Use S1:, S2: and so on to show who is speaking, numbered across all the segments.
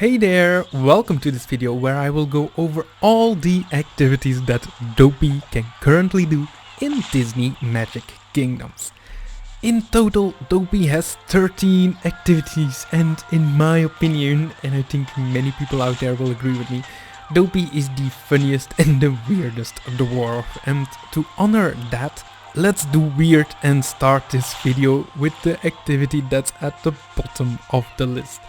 S1: Hey there, welcome to this video where I will go over all the activities that DOPEY can currently do in Disney Magic Kingdoms. In total, DOPEY has 13 activities, and in my opinion, and I think many people out there will agree with me, DOPEY is the funniest and the weirdest of the dwarf. And to honor that, let's do weird and start this video with the activity that's at the bottom of the list.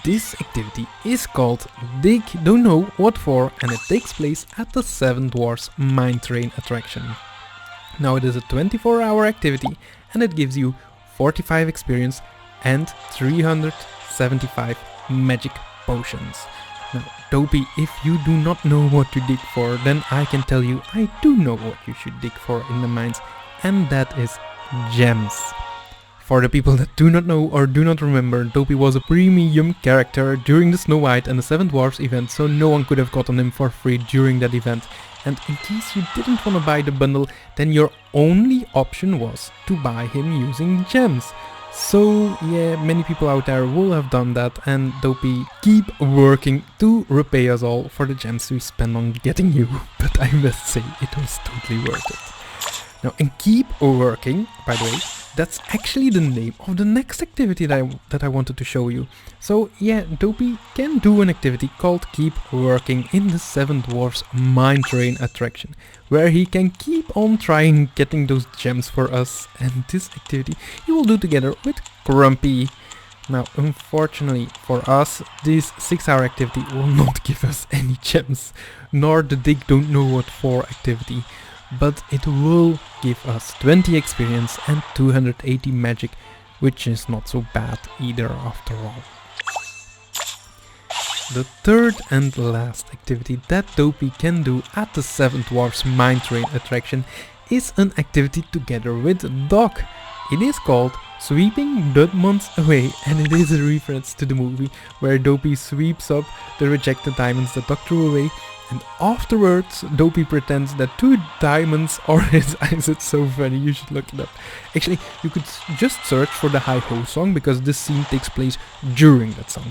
S1: This activity is called Dig Don't Know What For, and it takes place at the Seven Dwarfs Mine Train attraction. Now it is a 24-hour activity and it gives you 45 experience and 375 magic potions. Now DOPEY, if you do not know what to dig for, then I can tell you I do know what you should dig for in the mines, and that is gems. For the people that do not know or do not remember, DOPEY was a premium character during the Snow White and the Seven Dwarfs event, so no one could have gotten him for free during that event. And in case you didn't want to buy the bundle, then your only option was to buy him using gems. So yeah, many people out there will have done that, and DOPEY, keep working to repay us all for the gems we spent on getting you. But I must say, it was totally worth it. Now, and keep working, by the way, that's actually the name of the next activity that I wanted to show you. So yeah, DOPEY can do an activity called Keep Working in the Seven Dwarfs Mine Train attraction, where he can keep on trying getting those gems for us, and this activity he will do together with Grumpy. Now unfortunately for us, this 6-hour activity will not give us any gems, nor the Dig Don't Know What For activity. But it will give us 20 experience and 280 magic, which is not so bad either after all. The third and last activity that DOPEY can do at the Seven Dwarfs Mine Train attraction is an activity together with Doc. It is called Sweeping Diamonds Away, and it is a reference to the movie where DOPEY sweeps up the rejected diamonds that Doc threw away. And afterwards, DOPEY pretends that 2 diamonds are his eyes. It's so funny, you should look it up. Actually, you could just search for the Hi-Ho song, because this scene takes place during that song.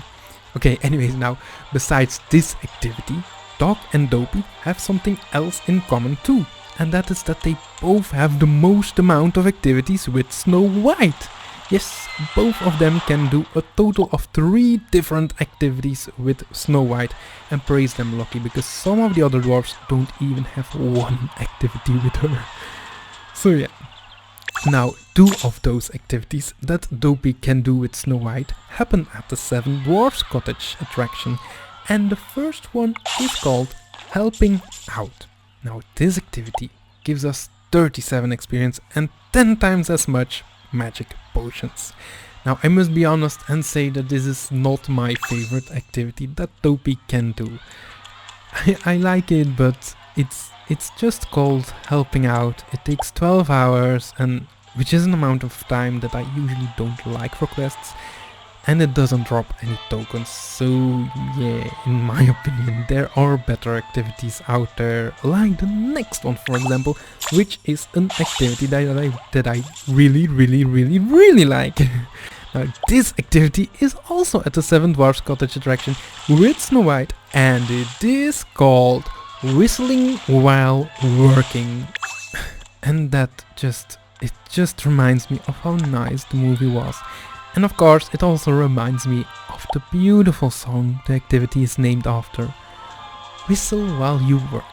S1: Okay, anyways, now, besides this activity, Doc and DOPEY have something else in common too. And that is that they both have the most amount of activities with Snow White. Yes, both of them can do a total of 3 different activities with Snow White, and praise them lucky, because some of the other dwarfs don't even have one activity with her. So yeah, now 2 of those activities that DOPEY can do with Snow White happen at the Seven Dwarfs Cottage attraction, and the first one is called Helping Out. Now this activity gives us 37 experience and 10 times as much magic potions. Now I must be honest and say that this is not my favorite activity that DOPEY can do. I like it, but it's just called Helping Out. It takes 12 hours, and which is an amount of time that I usually don't like for quests, and it doesn't drop any tokens. So yeah, in my opinion, there are better activities out there, like the next one, for example, which is an activity that I really like. Now this activity is also at the Seven Dwarfs Cottage attraction with Snow White, and it is called Whistling While Working. And that just reminds me of how nice the movie was. And of course, it also reminds me of the beautiful song the activity is named after. Whistle while you work.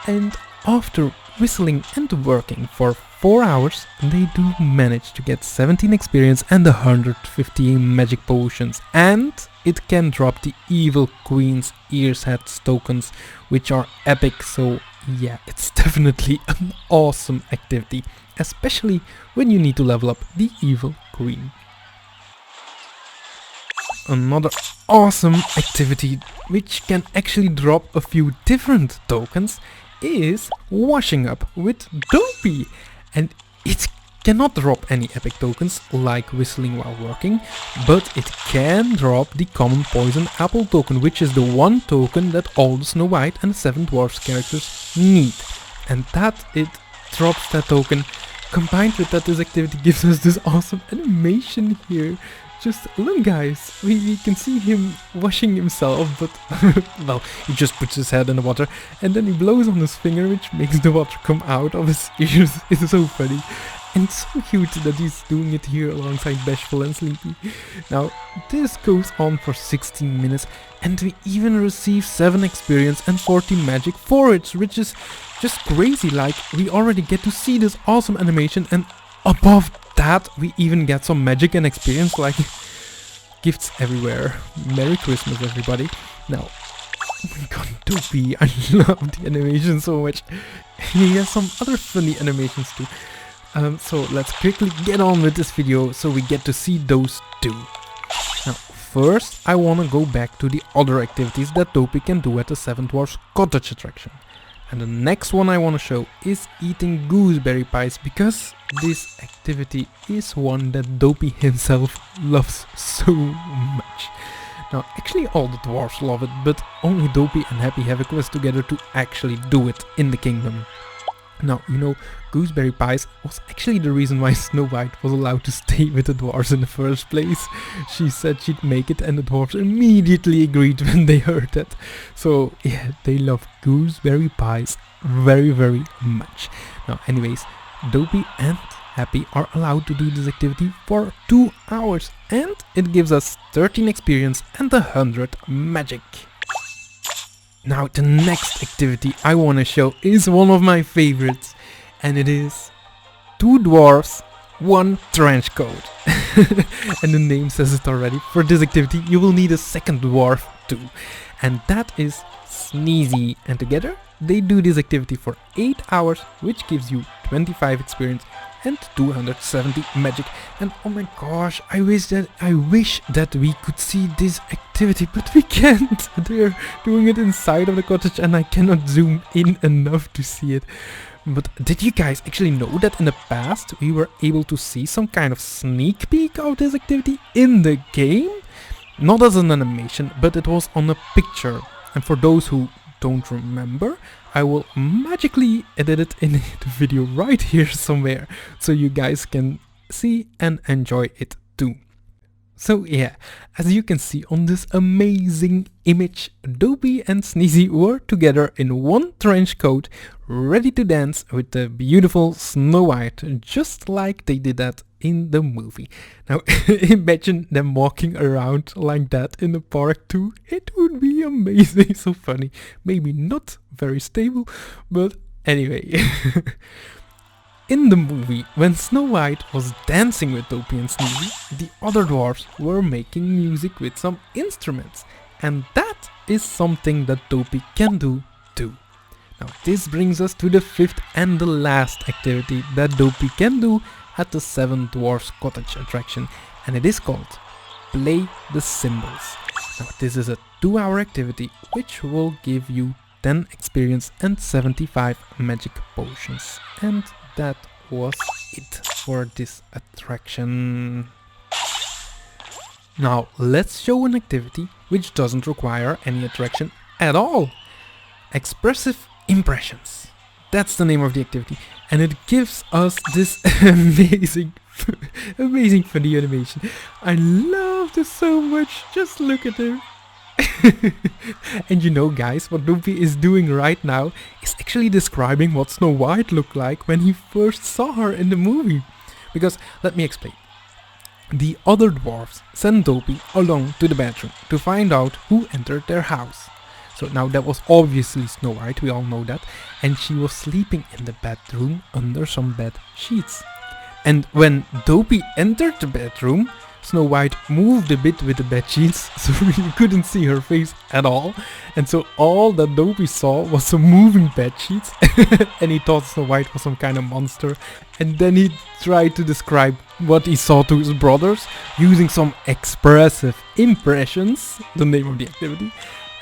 S1: And after whistling and working for 4 hours, they do manage to get 17 experience and 115 magic potions. And it can drop the Evil Queen's Ears Heads tokens, which are epic. So yeah, it's definitely an awesome activity, especially when you need to level up the Evil Queen. Another awesome activity which can actually drop a few different tokens is Washing Up with DOPEY, and it cannot drop any epic tokens like Whistling While Working, but it can drop the Common Poison Apple token, which is the one token that all the Snow White and 7 Dwarfs characters need, and that it drops that token. Combined with that, this activity gives us this awesome animation here. Just look, guys, we can see him washing himself, but well, he just puts his head in the water and then he blows on his finger, which makes the water come out of his ears. It's so funny and so cute that he's doing it here alongside Bashful and Sleepy. Now this goes on for 16 minutes and we even receive 7 experience and 40 magic for it, which is just crazy. Like, we already get to see this awesome animation, and above that we even get some magic and experience, like gifts everywhere. Merry Christmas, everybody. Now, oh my god, Dopey, I love the animation so much. He has some other funny animations too. So let's quickly get on with this video so we get to see those too. Now, first I wanna go back to the other activities that Dopey can do at the Seven Dwarfs Cottage attraction. And the next one I want to show is eating gooseberry pies, because this activity is one that Dopey himself loves so much. Now, actually all the dwarfs love it, but only Dopey and Happy Havoc was together to actually do it in the kingdom. Now, you know, gooseberry pies was actually the reason why Snow White was allowed to stay with the dwarves in the first place. She said she'd make it and the dwarves immediately agreed when they heard that. So yeah, they love gooseberry pies very, very much. Now anyways, Dopey and Happy are allowed to do this activity for 2 hours and it gives us 13 experience and 100 magic. Now the next activity I want to show is one of my favorites, and it is 2 dwarfs, 1 trench coat. And the name says it already. For this activity you will need a second dwarf too, and that is Sneezy, and together they do this activity for 8 hours, which gives you 25 experience and 270 magic. And oh my gosh, I wish that we could see this activity, but we can't. They're doing it inside of the cottage and I cannot zoom in enough to see it. But did you guys actually know that in the past we were able to see some kind of sneak peek of this activity in the game? Not as an animation, but it was on a picture. And for those who don't remember, I will magically edit it in the video right here somewhere so you guys can see and enjoy it too. So yeah, as you can see on this amazing image, Dopey and Sneezy were together in 1 trench coat, ready to dance with the beautiful Snow White, just like they did that in the movie. Now imagine them walking around like that in the park too. It would be amazing, so funny. Maybe not very stable, but anyway. In the movie, when Snow White was dancing with Dopey and Sneezy, the other dwarfs were making music with some instruments, and that is something that Dopey can do too. Now this brings us to the 5th and the last activity that Dopey can do at the Seven Dwarfs Cottage attraction, and it is called Play the Cymbals. Now this is a 2-hour activity which will give you 10 experience and 75 magic potions, and that was it for this attraction. Now let's show an activity which doesn't require any attraction at all. Expressive Impressions. That's the name of the activity, and it gives us this amazing funny animation. I love this so much. Just look at him. And you know, guys, what Dopey is doing right now is actually describing what Snow White looked like when he first saw her in the movie. Because, let me explain. The other dwarfs sent Dopey along to the bedroom to find out who entered their house. So now that was obviously Snow White, we all know that, and she was sleeping in the bedroom under some bed sheets. And when Dopey entered the bedroom, Snow White moved a bit with the bed sheets, so you couldn't see her face at all. And so all that Dopey saw was some moving bed sheets, and he thought Snow White was some kind of monster. And then he tried to describe what he saw to his brothers using some expressive impressions, the name of the activity.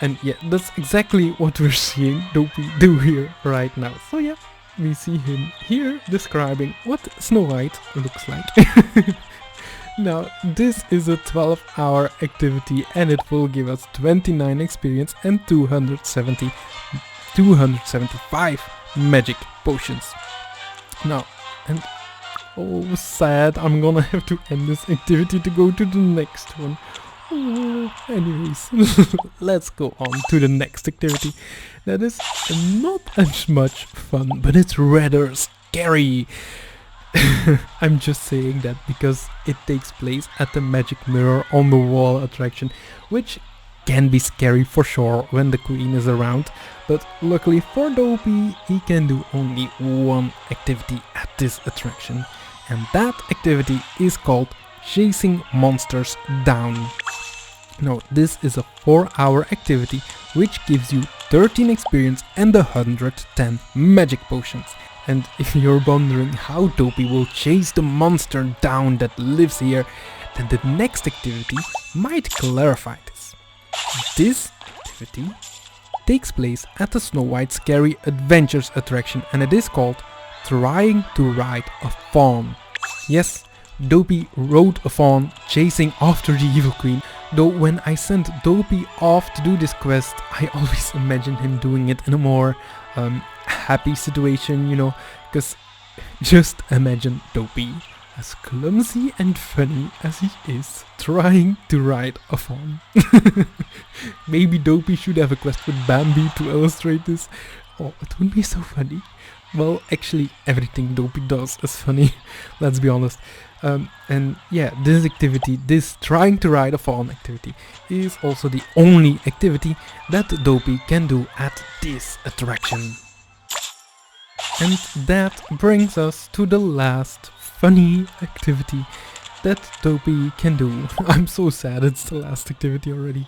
S1: And yeah, that's exactly what we're seeing Dopey do here right now. So yeah, we see him here describing what Snow White looks like. Now, this is a 12-hour activity and it will give us 29 experience and 275 magic potions. Now, and Oh, sad. I'm gonna have to end this activity to go to the next one. Oh, anyways, let's go on to the next activity. That is not as much fun, but it's rather scary. I'm just saying that because it takes place at the Magic Mirror on the Wall attraction, which can be scary for sure when the Queen is around, but luckily for Dopey, he can do only one activity at this attraction, and that activity is called Chasing Monsters Down. Now, this is a 4-hour activity which gives you 13 experience and 110 magic potions. And if you're wondering how Dopey will chase the monster down that lives here, then the next activity might clarify this. This activity takes place at the Snow White Scary Adventures attraction, and it is called Trying to Ride a Fawn. Yes, Dopey rode a fawn chasing after the evil queen, though when I sent Dopey off to do this quest, I always imagined him doing it in a more happy situation, you know, because just imagine Dopey, as clumsy and funny as he is, trying to ride a fawn. Maybe Dopey should have a quest with Bambi to illustrate this. Oh, it would be so funny. Well, actually, everything Dopey does is funny, let's be honest. And yeah, this activity, this trying to ride a fawn activity, is also the only activity that Dopey can do at this attraction. And that brings us to the last funny activity that Dopey can do. I'm so sad it's the last activity already.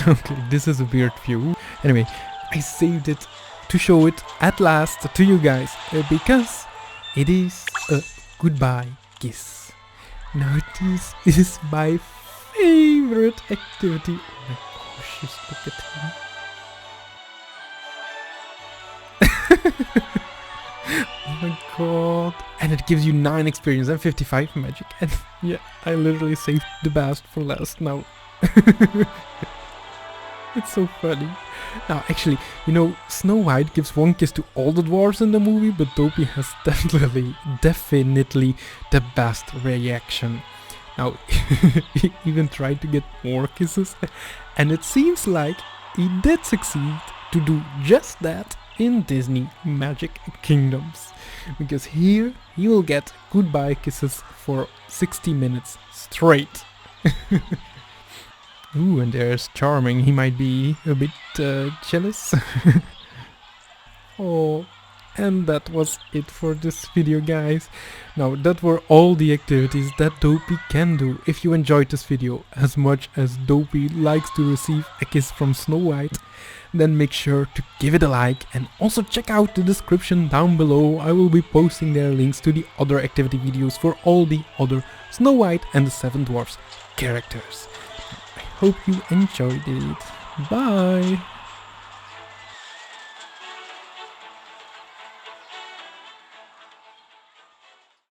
S1: Okay, this is a weird view. Anyway, I saved it to show it at last to you guys because it is a goodbye kiss. Now this is my favorite activity. Oh my gosh, just look at him. Oh my god. And it gives you 9 experience and 55 magic. And yeah, I literally saved the best for last now. It's so funny. Now actually, you know, Snow White gives 1 kiss to all the dwarves in the movie, but Dopey has definitely the best reaction. Now, he even tried to get more kisses, and it seems like he did succeed to do just that in Disney Magic Kingdoms. Because here, he will get goodbye kisses for 60 minutes straight. Ooh, and there's Charming. He might be a bit jealous. Oh, and that was it for this video, guys. Now, that were all the activities that Dopey can do. If you enjoyed this video as much as Dopey likes to receive a kiss from Snow White, then make sure to give it a like, and also check out the description down below. I will be posting there links to the other activity videos for all the other Snow White and the 7 Dwarfs characters. Hope you enjoyed it. Bye!